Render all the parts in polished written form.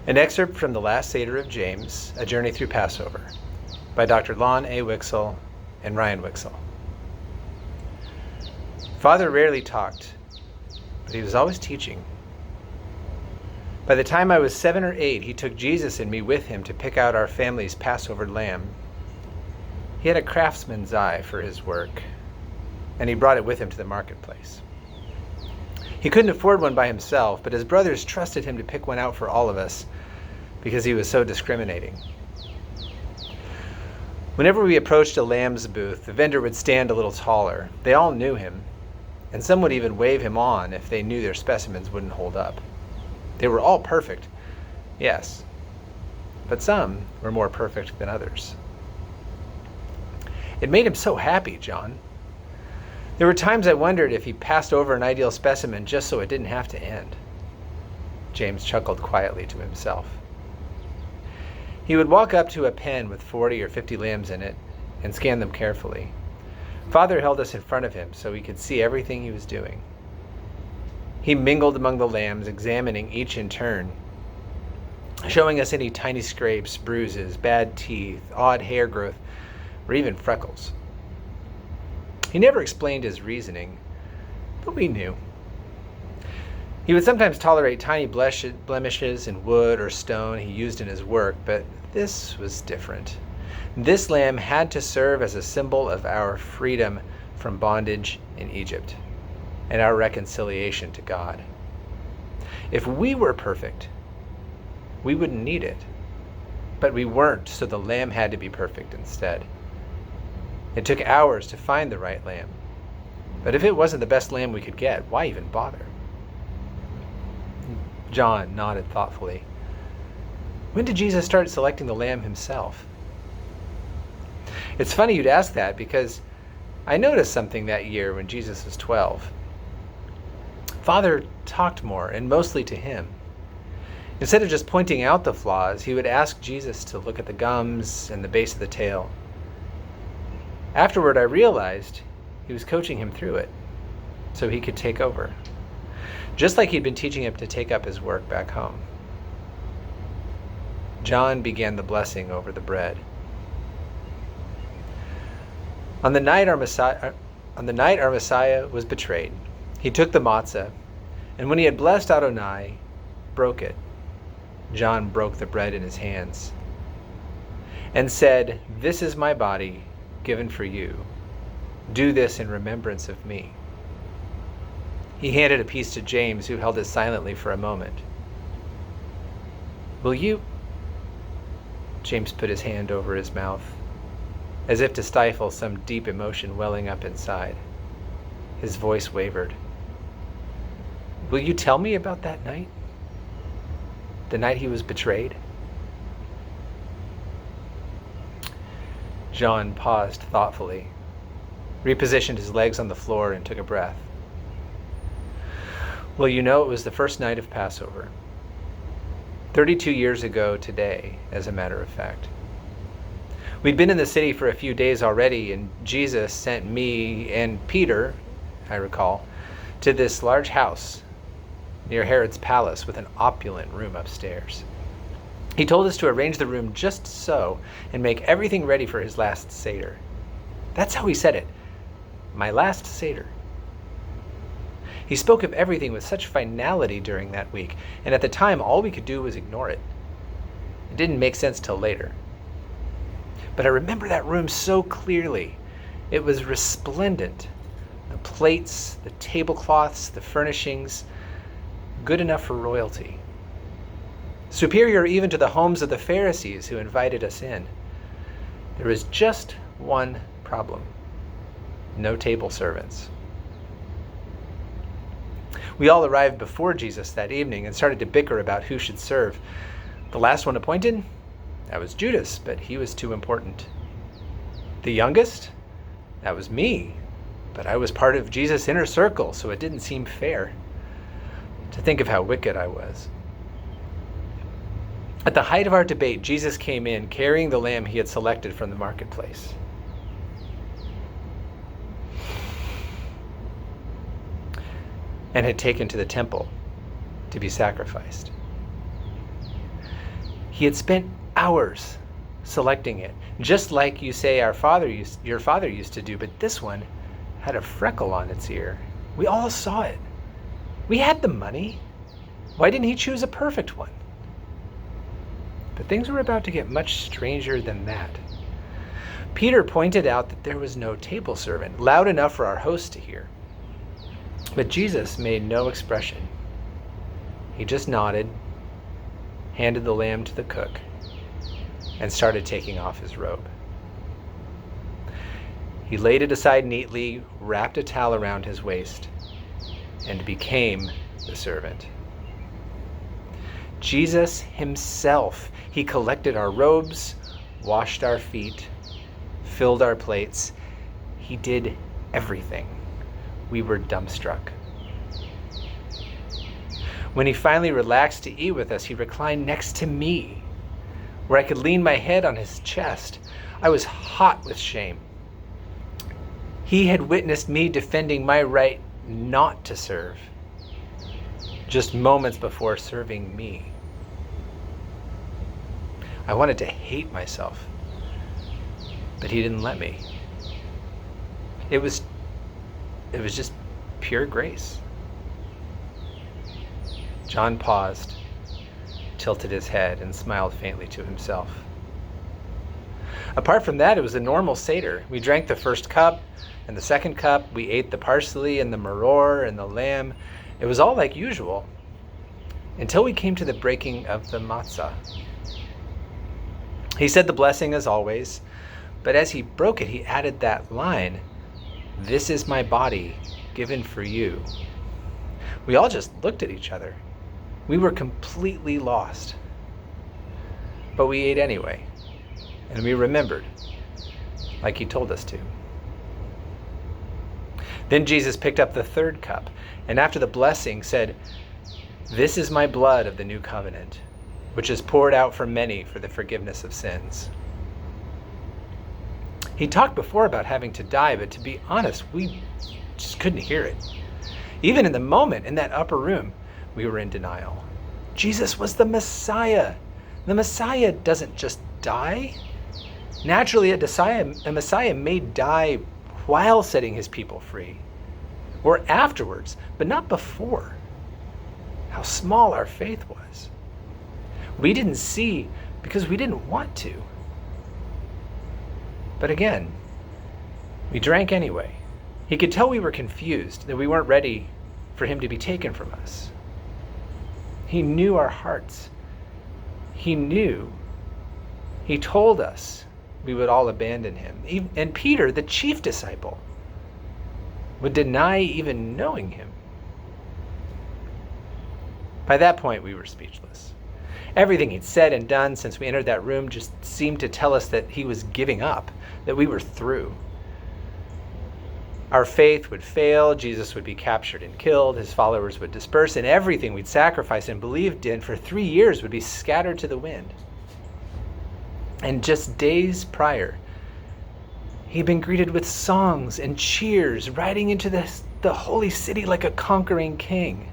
An excerpt from the Last Seder of James, A Journey Through Passover, by Dr. Lon A. Wixell and Ryan Wixell. Father rarely talked, but he was always teaching. By the time I was 7 or 8, he took Jesus and me with him to pick out our family's Passover lamb. He had a craftsman's eye for his work, and he brought it with him to the marketplace. He couldn't afford one by himself, but his brothers trusted him to pick one out for all of us because he was so discriminating. Whenever we approached a lamb's booth, the vendor would stand a little taller. They all knew him, and some would even wave him on if they knew their specimens wouldn't hold up. They were all perfect, yes, but some were more perfect than others. It made him so happy, John. There were times I wondered if he passed over an ideal specimen just so it didn't have to end. James chuckled quietly to himself. He would walk up to a pen with 40 or 50 lambs in it and scan them carefully. Father held us in front of him so we could see everything he was doing. He mingled among the lambs, examining each in turn, showing us any tiny scrapes, bruises, bad teeth, odd hair growth, or even freckles. He never explained his reasoning, but we knew. He would sometimes tolerate tiny blemishes in wood or stone he used in his work, but this was different. This lamb had to serve as a symbol of our freedom from bondage in Egypt and our reconciliation to God. If we were perfect, we wouldn't need it, but we weren't, so the lamb had to be perfect instead. It took hours to find the right lamb. But if it wasn't the best lamb we could get, why even bother? John nodded thoughtfully. When did Jesus start selecting the lamb himself? It's funny you'd ask that because I noticed something that year when Jesus was 12. Father talked more, and mostly to him. Instead of just pointing out the flaws, he would ask Jesus to look at the gums and the base of the tail. Afterward, I realized he was coaching him through it so he could take over, just like he'd been teaching him to take up his work back home. John began the blessing over the bread. On the night our Messiah was betrayed, he took the matzah, and when he had blessed Adonai, broke it. John broke the bread in his hands and said, "This is my body, given for you. Do this in remembrance of me." He handed a piece to James, who held it silently for a moment. "Will you?" James put his hand over his mouth, as if to stifle some deep emotion welling up inside. His voice wavered. "Will you tell me about that night? The night he was betrayed?" John paused thoughtfully, repositioned his legs on the floor, and took a breath. "Well, you know, it was the first night of Passover. 32 years ago today, as a matter of fact. We'd been in the city for a few days already, and Jesus sent me and Peter, I recall, to this large house near Herod's palace with an opulent room upstairs. He told us to arrange the room just so and make everything ready for his last Seder. That's how he said it. My last Seder. He spoke of everything with such finality during that week, and at the time all we could do was ignore it. It didn't make sense till later. But I remember that room so clearly. It was resplendent. The plates, the tablecloths, the furnishings, good enough for royalty. Superior even to the homes of the Pharisees who invited us in. There was just one problem. No table servants. We all arrived before Jesus that evening and started to bicker about who should serve. The last one appointed? That was Judas, but he was too important. The youngest? That was me, but I was part of Jesus' inner circle, so it didn't seem fair. To think of how wicked I was. At the height of our debate, Jesus came in carrying the lamb he had selected from the marketplace. And had taken to the temple to be sacrificed. He had spent hours selecting it, just like you say your father used to do, but this one had a freckle on its ear. We all saw it. We had the money. Why didn't he choose a perfect one? But things were about to get much stranger than that. Peter pointed out that there was no table servant, loud enough for our host to hear. But Jesus made no expression. He just nodded, handed the lamb to the cook, and started taking off his robe. He laid it aside neatly, wrapped a towel around his waist, and became the servant. Jesus himself, he collected our robes, washed our feet, filled our plates. He did everything. We were dumbstruck. When he finally relaxed to eat with us, he reclined next to me, where I could lean my head on his chest. I was hot with shame. He had witnessed me defending my right not to serve, just moments before serving me. I wanted to hate myself, but he didn't let me. It was just pure grace. John paused, tilted his head, and smiled faintly to himself. Apart from that, it was a normal Seder. We drank the first cup and the second cup. We ate the parsley and the maror and the lamb. It was all like usual until we came to the breaking of the matzah. He said the blessing as always, but as he broke it, he added that line, "This is my body given for you." We all just looked at each other. We were completely lost. But we ate anyway, and we remembered, like he told us to. Then Jesus picked up the third cup, and after the blessing said, "This is my blood of the new covenant, which is poured out for many for the forgiveness of sins." He talked before about having to die, but to be honest, we just couldn't hear it. Even in the moment in that upper room, we were in denial. Jesus was the Messiah. The Messiah doesn't just die. Naturally, a Messiah may die while setting his people free, or afterwards, but not before. How small our faith was. We didn't see because we didn't want to. But again, we drank anyway. He could tell we were confused, that we weren't ready for him to be taken from us. He knew our hearts. He knew. He told us we would all abandon him. And Peter, the chief disciple, would deny even knowing him. By that point, we were speechless. Everything he'd said and done since we entered that room just seemed to tell us that he was giving up, that we were through. Our faith would fail, Jesus would be captured and killed, his followers would disperse, and everything we'd sacrificed and believed in for 3 years would be scattered to the wind. And just days prior, he'd been greeted with songs and cheers, riding into the holy city like a conquering king.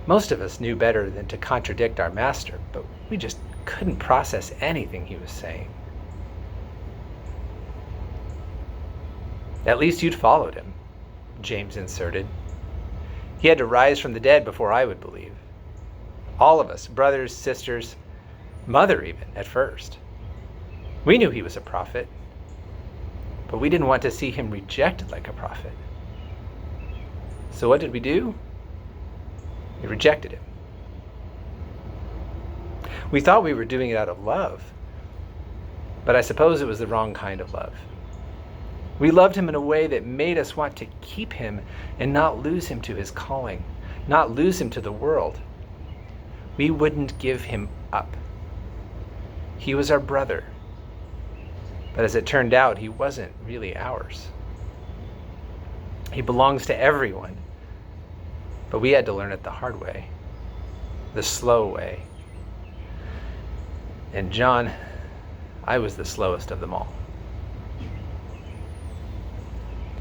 Most of us knew better than to contradict our master, but we just couldn't process anything he was saying. "At least you'd followed him," James inserted. "He had to rise from the dead before I would believe. All of us, brothers, sisters, mother even, at first. We knew he was a prophet, but we didn't want to see him rejected like a prophet. So what did we do? We rejected him. We thought we were doing it out of love, but I suppose it was the wrong kind of love. We loved him in a way that made us want to keep him and not lose him to his calling, not lose him to the world. We wouldn't give him up. He was our brother, but as it turned out, he wasn't really ours. He belongs to everyone, but we had to learn it the hard way, the slow way. And John, I was the slowest of them all.